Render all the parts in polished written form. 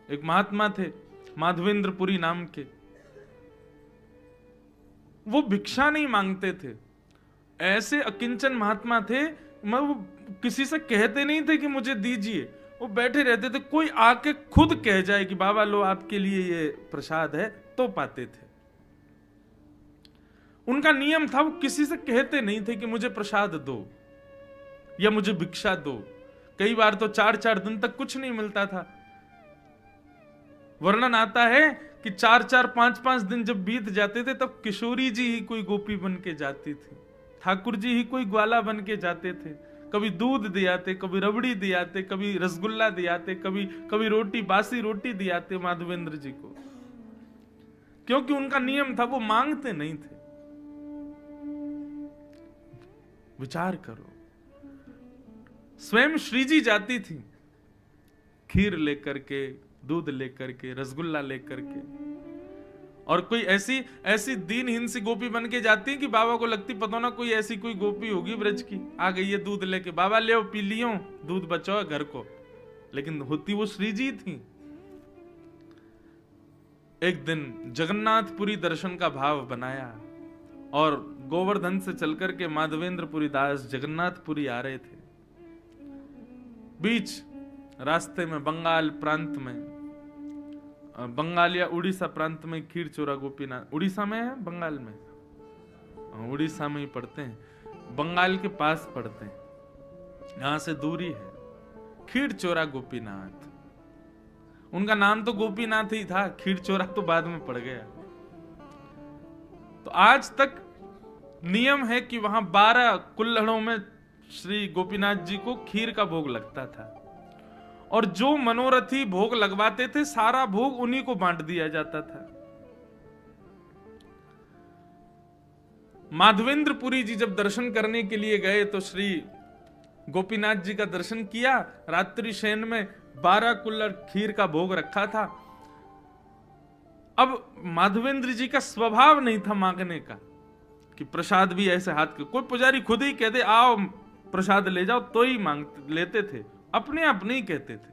एक महात्मा थे माधवेंद्रपुरी नाम के, वो भिक्षा नहीं मांगते थे, ऐसे अकिंचन महात्मा थे, वो किसी से कहते नहीं थे कि मुझे दीजिए, वो बैठे रहते थे, कोई आके खुद कह जाए कि बाबा लो आपके लिए ये प्रसाद है, तो पाते थे। उनका नियम था, वो किसी से कहते नहीं थे कि मुझे प्रसाद दो या मुझे भिक्षा दो। कई बार तो 4-4 दिन तक कुछ नहीं मिलता था। वर्णन आता है कि 4-4, 5-5 दिन जब बीत जाते थे तब किशोरी जी ही कोई गोपी बन के जाती थी, ठाकुर जी ही कोई ग्वाला बन के जाते थे। कभी दूध दियाते, कभी रबड़ी दियाते, कभी रसगुल्ला दियाते, कभी रोटी, बासी रोटी दियाते माधवेंद्र जी को, क्योंकि उनका नियम था, वो मांगते नहीं थे। विचार करो, स्वयं श्री जी जाती थी खीर लेकर के, दूध लेकर के, रसगुल्ला लेकर के, और कोई ऐसी दीनहीन सी गोपी बन के जाती कि बाबा को लगती पता ना कोई ऐसी कोई गोपी होगी ब्रज की, आ गई है दूध लेके, बाबा ले पी लियो, दूध बचाओ घर को, लेकिन होती वो श्री जी थी। एक दिन जगन्नाथपुरी दर्शन का भाव बनाया और गोवर्धन से चलकर के माधवेंद्रपुरी दास जगन्नाथपुरी आ रहे थे। बीच रास्ते में बंगाल प्रांत में, बंगाल या उड़ीसा प्रांत में खीरचोरा गोपीनाथ, उड़ीसा में है बंगाल में, उड़ीसा में ही पड़ते हैं, बंगाल के पास पड़ते हैं, यहां से दूरी है। खीरचोरा गोपीनाथ, उनका नाम तो गोपीनाथ ही था, खीरचोरा तो बाद में पड़ गया। तो आज तक नियम है कि वहां 12 कुल्हड़ों में श्री गोपीनाथ जी को खीर का भोग लगता था, और जो मनोरथी भोग लगवाते थे सारा भोग उन्हीं को बांट दिया जाता था। माधवेंद्रपुरी जी जब दर्शन करने के लिए गए तो श्री गोपीनाथ जी का दर्शन किया, रात्रि शयन में 12 कुल्हड़ खीर का भोग रखा था। अब माधवेंद्र जी का स्वभाव नहीं था मांगने का कि प्रसाद भी ऐसे हाथ के, कोई पुजारी खुद ही कहते आओ प्रसाद ले जाओ तो ही मांगते लेते थे, अपने आप नहीं कहते थे।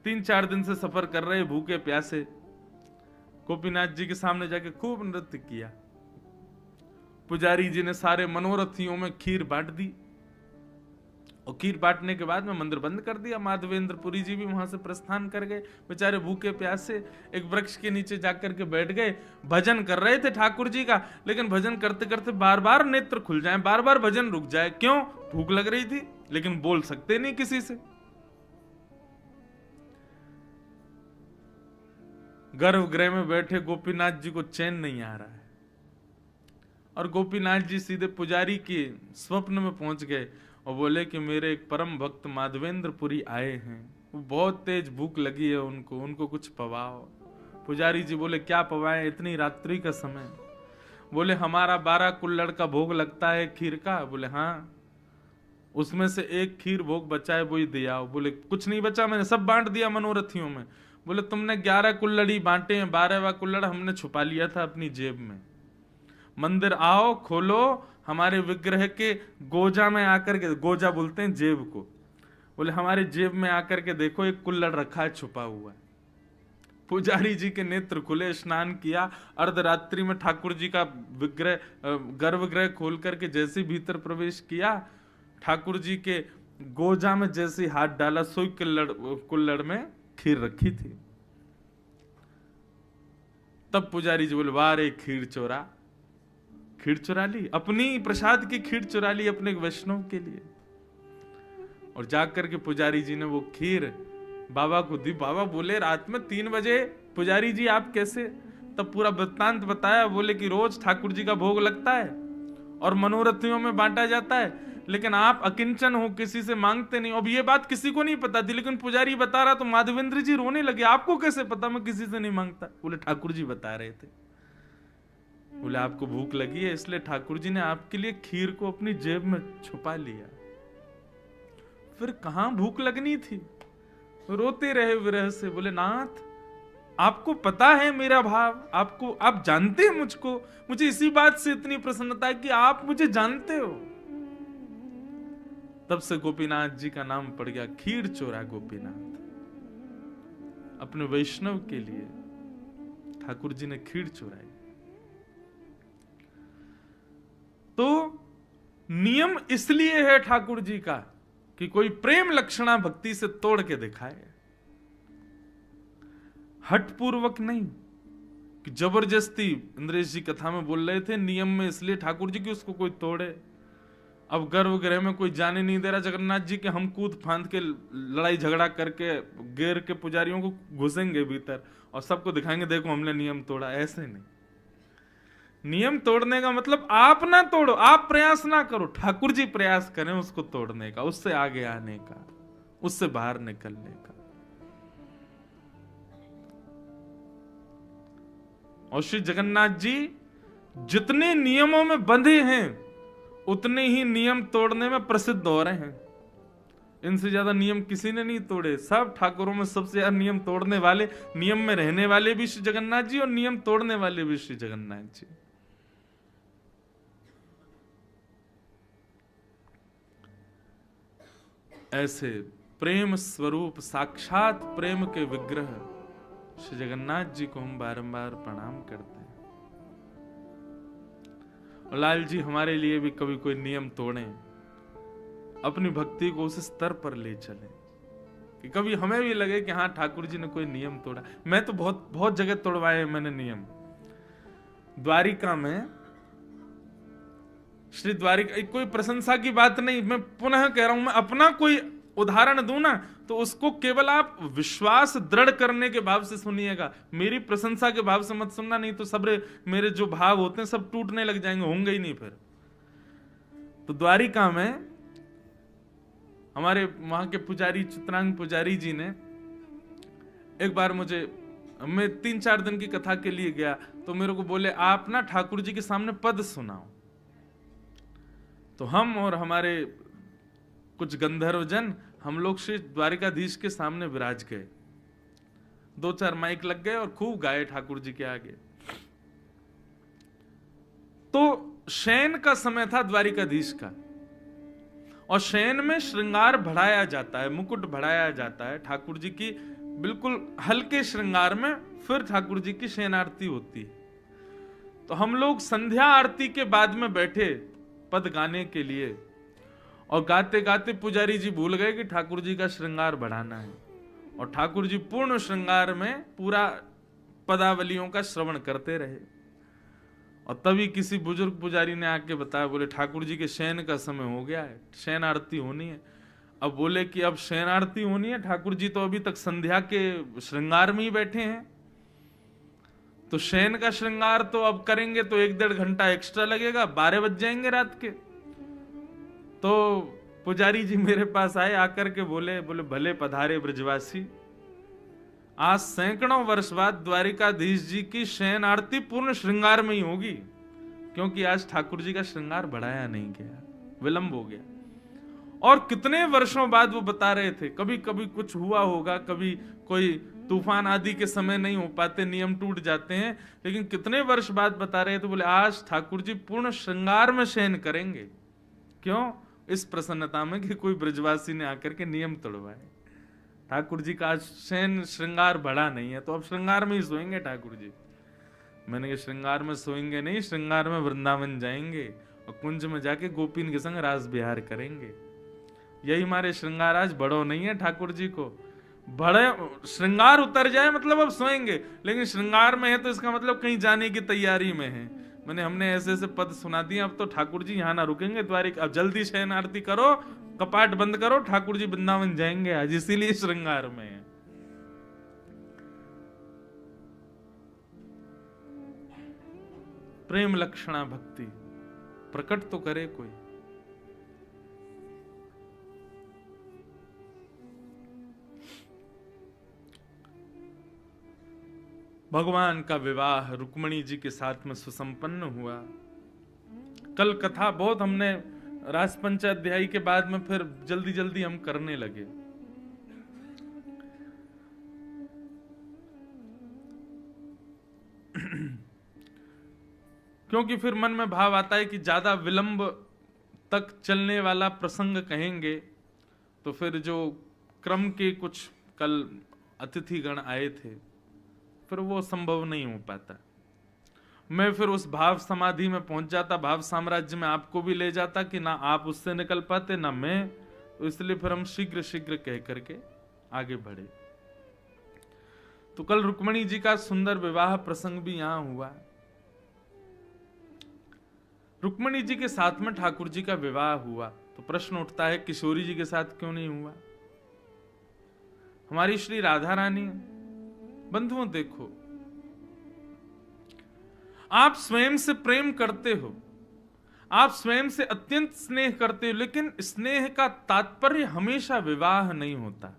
3-4 दिन से सफर कर रहे भूखे प्यासे, गोपीनाथ जी के सामने जाके खूब नृत्य किया। पुजारी जी ने सारे मनोरथियों में खीर बांट दी, और खीर बांटने के बाद में मंदिर बंद कर दिया। माधवेंद्रपुरी जी भी वहां से प्रस्थान कर गए, बेचारे भूखे प्यासे एक वृक्ष के नीचे जाकर के बैठ गए। भजन कर रहे थे ठाकुर जी का, लेकिन भजन करते करते बार बार नेत्र खुल जाए, बार बार भजन रुक जाए। क्यों? भूख लग रही थी, लेकिन बोल सकते नहीं किसी से। गर्भगृह में बैठे गोपीनाथ जी को चैन नहीं आ रहा है, और गोपीनाथ जी सीधे पुजारी के स्वप्न में पहुंच गए और बोले कि मेरे एक परम भक्त माधवेंद्रपुरी आए हैं, वो बहुत तेज भूख लगी है उनको कुछ पवाओ। पुजारी जी बोले क्या पवाएं इतनी रात्रि का समय? बोले हमारा 12 कुल्हड़ का भोग लगता है खीर का। बोले हाँ, उसमें से एक खीर भोग बचा है, वही दिया। बोले कुछ नहीं बचा, मैंने सब बांट दिया मनोरथियों में। बोले तुमने 11 कुल्हड़ी बांटे हैं, 12वां कुल्हड़ हमने छुपा लिया था अपनी जेब में। मंदिर आओ, खोलो, हमारे विग्रह के गोजा में आकर के, गोजा बोलते हैं जेब को, बोले हमारे जेब में आकर के देखो एक कुल्हड़ रखा है छुपा हुआ है। पुजारी जी के नेत्र खुले, स्नान किया, अर्धरात्रि में ठाकुर जी का विग्रह गर्भगृह खोल करके जैसे भीतर प्रवेश किया, ठाकुर जी के गोजा में जैसे हाथ डाला, सोई कुल्हड़ में खीर रखी थी। तब पुजारी जी बोले वाह रे खीर चोरा, खीर चुरा ली, अपनी प्रसाद की खीर चुरा ली अपने वैष्णव के लिए। और जाकर के पुजारी जी ने वो खीर बाबा को दी। बाबा बोले रात में 3 बजे पुजारी जी आप कैसे? तब पूरा वृत्तांत बताया। बोले कि रोज ठाकुर जी का भोग लगता है और मनोरथियों में बांटा जाता है, लेकिन आप अकिंचन हो, किसी से मांगते नहीं। अब ये बात किसी को नहीं पता थी, लेकिन पुजारी बता रहा तो माधवेंद्र जी रोने लगे, आपको कैसे पता मैं किसी से नहीं मांगता? बोले ठाकुर जी बता रहे थे। बोले आपको भूख लगी है इसलिए ठाकुर जी ने आपके लिए खीर को अपनी जेब में छुपा लिया। फिर कहां भूख लगनी थी? रोते रहे विरह से। बोले नाथ आपको पता है मेरा भाव, आपको, आप जानते हैं मुझको, मुझे इसी बात से इतनी प्रसन्नता है कि आप मुझे जानते हो। तब से गोपीनाथ जी का नाम पड़ गया खीर चोरा गोपीनाथ। अपने वैष्णव के लिए ठाकुर जी ने खीर चुराई। तो नियम इसलिए है ठाकुर जी का कि कोई प्रेम लक्षणा भक्ति से तोड़ के दिखाए, हट पूर्वक नहीं कि जबरदस्ती। इंद्रेश जी कथा में बोल रहे थे नियम में इसलिए ठाकुर जी की उसको कोई तोड़े। अब गर्भगृह में कोई जाने नहीं दे रहा जगन्नाथ जी के, हम कूद फांद के लड़ाई झगड़ा करके गेर के पुजारियों को घुसेंगे भीतर और सबको दिखाएंगे देखो हमने नियम तोड़ा। ऐसे नहीं, नियम तोड़ने का मतलब आप ना तोड़ो, आप प्रयास ना करो, ठाकुर जी प्रयास करें उसको तोड़ने का, उससे आगे आने का, उससे बाहर निकलने का। और श्री जगन्नाथ जी जितने नियमों में बंधे हैं उतने ही नियम तोड़ने में प्रसिद्ध हो रहे हैं। इनसे ज्यादा नियम किसी ने नहीं तोड़े। सब ठाकुरों में सबसे ज्यादा नियम तोड़ने वाले, नियम में रहने वाले भी श्री जगन्नाथ जी और नियम तोड़ने वाले भी श्री जगन्नाथ जी। ऐसे प्रेम स्वरूप साक्षात प्रेम के विग्रह श्री जगन्नाथ जी को हम बारंबार प्रणाम करते हैं। और लाल जी हमारे लिए भी कभी कोई नियम तोड़े, अपनी भक्ति को उस स्तर पर ले चले कि कभी हमें भी लगे कि हाँ ठाकुर जी ने कोई नियम तोड़ा। मैं तो बहुत बहुत जगह तोड़वाए मैंने नियम। द्वारिका में श्री द्वारिका, कोई प्रशंसा की बात नहीं, मैं पुनः कह रहा हूं, मैं अपना कोई उदाहरण दूं ना तो उसको केवल आप विश्वास दृढ़ करने के भाव से सुनिएगा, मेरी प्रशंसा के भाव से मत सुनना, नहीं तो सब मेरे जो भाव होते हैं सब टूटने लग जाएंगे, होंगे ही नहीं फिर। तो द्वारिका में हमारे वहां के पुजारी चित्रांग पुजारी जी ने एक बार मुझे, मैं 3-4 दिन की कथा के लिए गया तो मेरे को बोले आप ना ठाकुर जी के सामने पद सुनाओ। तो हम और हमारे कुछ गंधर्व जन, हम लोग श्री द्वारिकाधीश के सामने विराज गए, 2-4 माइक लग गए और खूब गाए ठाकुर जी के आगे। तो शयन का समय था द्वारिकाधीश का, और शयन में श्रृंगार बढ़ाया जाता है, मुकुट बढ़ाया जाता है ठाकुर जी की, बिल्कुल हल्के श्रृंगार में फिर ठाकुर जी की शयन आरती होती है। तो हम लोग संध्या आरती के बाद में बैठे पद गाने के लिए, और गाते गाते पुजारी जी भूल गए कि ठाकुर जी का श्रृंगार बढ़ाना है, और ठाकुर जी पूर्ण श्रृंगार में पूरा पदावलियों का श्रवण करते रहे। और तभी किसी बुजुर्ग पुजारी ने आके बताया, बोले ठाकुर जी के शयन का समय हो गया है, शयन आरती होनी है। अब बोले कि अब शयन आरती होनी है, ठाकुर जी तो अभी तक संध्या के श्रृंगार में ही बैठे हैं, तो शयन का श्रृंगार तो अब करेंगे तो 1-1.5 घंटा एक्स्ट्रा लगेगा, 12 बज जाएंगे रात के। तो पुजारी जी मेरे पास आए, आकर के बोले भले पधारे ब्रजवासी, आज सैकड़ों वर्ष बाद द्वारिकाधीश जी की शयन आरती पूर्ण श्रृंगार में ही होगी, क्योंकि आज ठाकुर जी का श्रृंगार बढ़ाया नहीं गया, विलंब हो गया। और कितने वर्षों बाद वो बता रहे थे, कभी कभी कुछ हुआ होगा, कभी कोई तूफान आदि के समय नहीं हो पाते, नियम टूट जाते हैं, लेकिन कितने वर्ष बाद बता रहे थे, बोले आज ठाकुर जी पूर्ण श्रृंगार में शयन करेंगे। क्यों? इस प्रसन्नता में कि कोई ब्रजवासी ने आकर के नियम तोड़वाए। ठाकुर जी का आज शयन श्रृंगार बढ़ा नहीं है, तो अब श्रृंगार में ही सोएंगे ठाकुर जी। मैंने कहा श्रृंगार में सोएंगे नहीं, श्रृंगार में वृंदावन जाएंगे और कुंज में जाके गोपीन के संग रास विहार करेंगे। यही हमारे श्रृंगार आज बड़ो नहीं है ठाकुर जी को, बड़े श्रृंगार उतर जाए मतलब अब सोएंगे, लेकिन श्रृंगार में है तो इसका मतलब कहीं जाने की तैयारी में है। हमने ऐसे ऐसे पद सुना दिए, अब तो ठाकुर जी यहाँ ना रुकेंगे द्वारिका, अब जल्दी शयन आरती करो, कपाट बंद करो, ठाकुर जी वृंदावन जाएंगे आज, इसीलिए श्रृंगार में है। प्रेम लक्षणा भक्ति प्रकट तो करे कोई। भगवान का विवाह रुक्मणी जी के साथ में सुसंपन्न हुआ। कल कथा बहुत हमने रास पंचाध्यायी के बाद में फिर जल्दी जल्दी हम करने लगे। क्योंकि फिर मन में भाव आता है कि ज्यादा विलंब तक चलने वाला प्रसंग कहेंगे तो फिर जो क्रम के कुछ कल अतिथिगण आए थे, फिर वो संभव नहीं हो पाता। मैं फिर उस भाव समाधि में पहुंच जाता, भाव साम्राज्य में आपको भी ले जाता कि ना आप उससे निकल पाते ना मैं, तो इसलिए फिर हम शीघ्र शीघ्र कह करके आगे बढ़े। तो कल रुक्मणी जी का सुंदर विवाह प्रसंग भी यहां हुआ। रुक्मणी जी के साथ में ठाकुर जी का विवाह हुआ, तो प्रश्न उठता है किशोरी जी के साथ क्यों नहीं हुआ? हमारी श्री राधा रानी, बंधुओं देखो, आप स्वयं से प्रेम करते हो, आप स्वयं से अत्यंत स्नेह करते हो, लेकिन स्नेह का तात्पर्य हमेशा विवाह नहीं होता।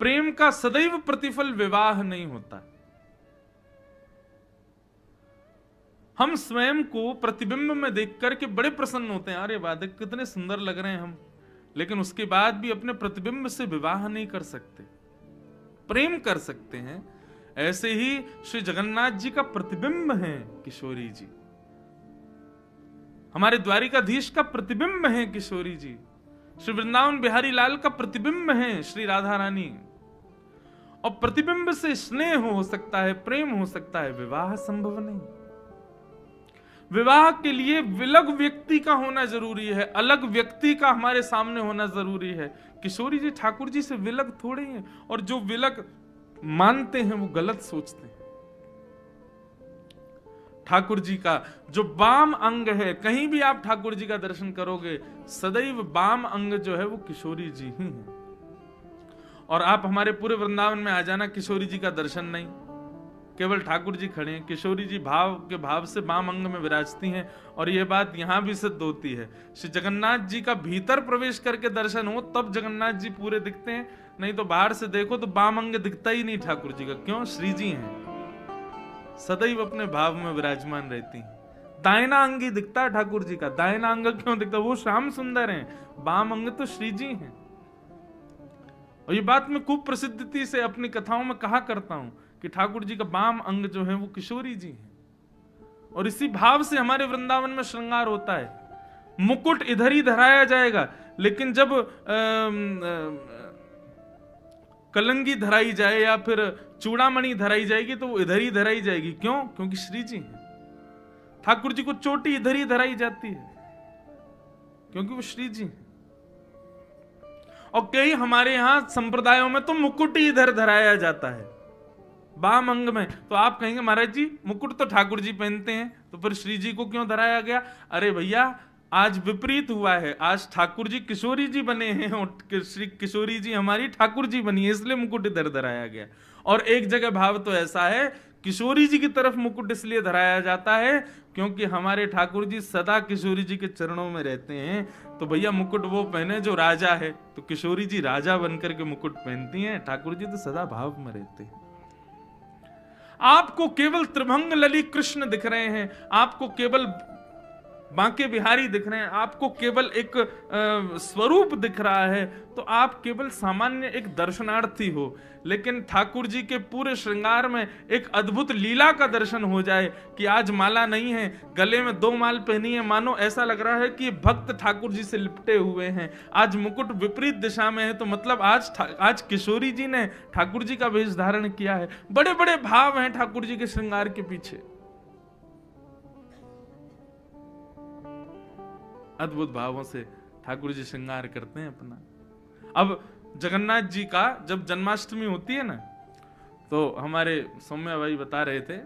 प्रेम का सदैव प्रतिफल विवाह नहीं होता। हम स्वयं को प्रतिबिंब में देख करके बड़े प्रसन्न होते हैं, अरे वाह कितने सुंदर लग रहे हैं हम, लेकिन उसके बाद भी अपने प्रतिबिंब से विवाह नहीं कर सकते। प्रेम कर सकते हैं। ऐसे ही श्री जगन्नाथ जी का प्रतिबिंब है किशोरी जी, हमारे द्वारिकाधीश का प्रतिबिंब है किशोरी जी, श्री वृंदावन बिहारी लाल का प्रतिबिंब है श्री राधा रानी। और प्रतिबिंब से स्नेह हो सकता है, प्रेम हो सकता है, विवाह संभव नहीं। विवाह के लिए विलग व्यक्ति का होना जरूरी है, अलग व्यक्ति का हमारे सामने होना जरूरी है। किशोरी जी ठाकुर जी से विलग थोड़े हैं, और जो विलग मानते हैं वो गलत सोचते हैं। ठाकुर जी का जो वाम अंग है, कहीं भी आप ठाकुर जी का दर्शन करोगे सदैव वाम अंग जो है वो किशोरी जी ही है। और आप हमारे पूरे वृंदावन में आ जाना, किशोरी जी का दर्शन नहीं, केवल ठाकुर जी खड़े हैं। किशोरी जी भाव के भाव से वाम अंग में विराजती हैं, और यह बात यहां भी सिद्ध होती है। श्री जगन्नाथ जी का भीतर प्रवेश करके दर्शन हो तब जगन्नाथ जी पूरे दिखते हैं, नहीं तो बाहर से देखो तो वाम अंग दिखता ही नहीं ठाकुर जी का। क्यों? श्री जी हैं, सदैव अपने भाव में विराजमान रहती हैं। दाहिना अंग ही दिखता है ठाकुर जी का। दाहिना अंग क्यों दिखता? वो श्याम सुंदर हैं, वाम अंग तो श्री जी हैं। और ये बात मैं खूब प्रसिद्धति से अपनी कथाओं में कहा करता हूं कि ठाकुर जी का वाम अंग जो है वो किशोरी जी हैं। और इसी भाव से हमारे वृंदावन में श्रृंगार होता है। मुकुट इधर ही धराया जाएगा, लेकिन जब कलंगी धराई जाए या फिर चूड़ामणि धराई जाएगी तो वो इधर ही धराई जाएगी। क्यों? क्योंकि श्री जी हैं। ठाकुर जी को चोटी इधर ही धराई जाती है क्योंकि वो श्री जी हैं। और कई हमारे यहां संप्रदायों में तो मुकुट ही इधर धराया जाता है वाम अंग में। तो आप कहेंगे महाराज जी मुकुट तो ठाकुर जी पहनते हैं, तो फिर श्री जी को क्यों धराया गया? अरे भैया आज विपरीत हुआ है, आज ठाकुर जी किशोरी जी बने हैं और श्री किशोरी जी हमारी ठाकुर जी बनी है, इसलिए मुकुट इधर धराया गया। और एक जगह भाव तो ऐसा है, किशोरी जी की तरफ मुकुट इसलिए धराया जाता है क्योंकि हमारे ठाकुर जी सदा किशोरी जी के चरणों में रहते हैं। तो भैया मुकुट वो पहने जो राजा है, तो किशोरी जी राजा बनकर के मुकुट पहनती हैं, ठाकुर जी तो सदा भाव में रहते हैं। आपको केवल त्रिभंग लली कृष्ण दिख रहे हैं, आपको केवल बांके बिहारी दिख रहे हैं, आपको केवल एक स्वरूप दिख रहा है, तो आप केवल सामान्य एक दर्शनार्थी हो। लेकिन ठाकुर जी के पूरे श्रृंगार में एक अद्भुत लीला का दर्शन हो जाए कि आज माला नहीं है, गले में 2 माल पहनी है, मानो ऐसा लग रहा है कि भक्त ठाकुर जी से लिपटे हुए हैं। आज मुकुट विपरीत दिशा में है, तो मतलब आज किशोरी जी ने ठाकुर जी का वेश धारण किया है। बड़े बड़े भाव हैं ठाकुर जी के श्रृंगार के पीछे, अद्भुत भावों से ठाकुर जी श्रृंगार करते हैं अपना। अब जगन्नाथ जी का जब जन्माष्टमी होती है ना, तो हमारे सौम्या भाई बता रहे थे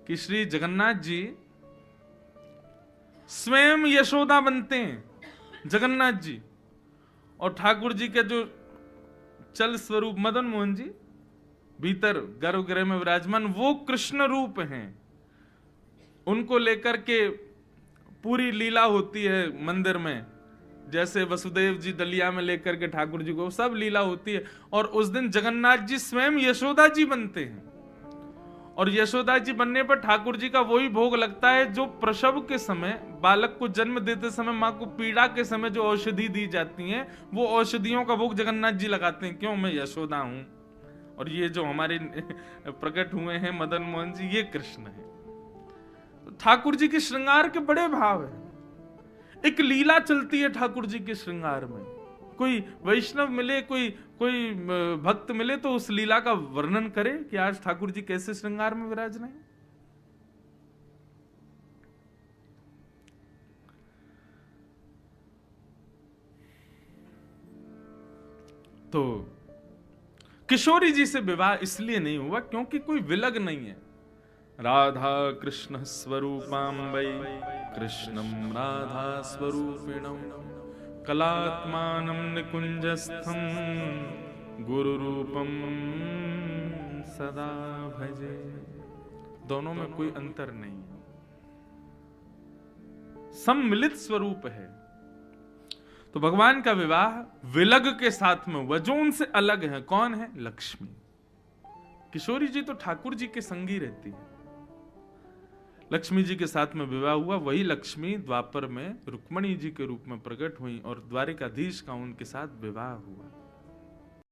कि श्री जगन्नाथ जी स्वयं यशोदा बनते हैं जगन्नाथ जी, और ठाकुर जी के जो चल स्वरूप मदन मोहन जी भीतर गर्भगृह में विराजमान वो कृष्ण रूप हैं। उनको लेकर के पूरी लीला होती है मंदिर में, जैसे वसुदेव जी दलिया में लेकर के ठाकुर जी को, सब लीला होती है। और उस दिन जगन्नाथ जी स्वयं यशोदा जी बनते हैं, और यशोदा जी बनने पर ठाकुर जी का वही भोग लगता है जो प्रसव के समय, बालक को जन्म देते समय मां को पीड़ा के समय जो औषधि दी जाती है, वो औषधियों का भोग जगन्नाथ जी लगाते हैं। क्यों? मैं यशोदा हूं, और ये जो हमारे प्रकट हुए हैं मदन मोहन जी, ये कृष्ण है। ठाकुर जी के श्रृंगार के बड़े भाव है। एक लीला चलती है ठाकुर जी के श्रृंगार में, कोई वैष्णव मिले, कोई कोई भक्त मिले तो उस लीला का वर्णन करे कि आज ठाकुर जी कैसे श्रृंगार में विराज रहे हैं। तो किशोरी जी से विवाह इसलिए नहीं हुआ क्योंकि कोई विलग नहीं है। राधा कृष्ण स्वरूपाम्बै कृष्णम राधा स्वरूपिणम कलात्मानं निकुंजस्थम गुरु रूपम सदा भजे। दोनों में कोई अंतर नहीं है, सम्मिलित स्वरूप है। तो भगवान का विवाह विलग के साथ में हुआ, जो उनसे अलग है। कौन है? लक्ष्मी। किशोरी जी तो ठाकुर जी के संगी रहती है, लक्ष्मी जी के साथ में विवाह हुआ। वही लक्ष्मी द्वापर में रुक्मणी जी के रूप में प्रकट हुई और द्वारिकाधीश का उनके साथ विवाह हुआ।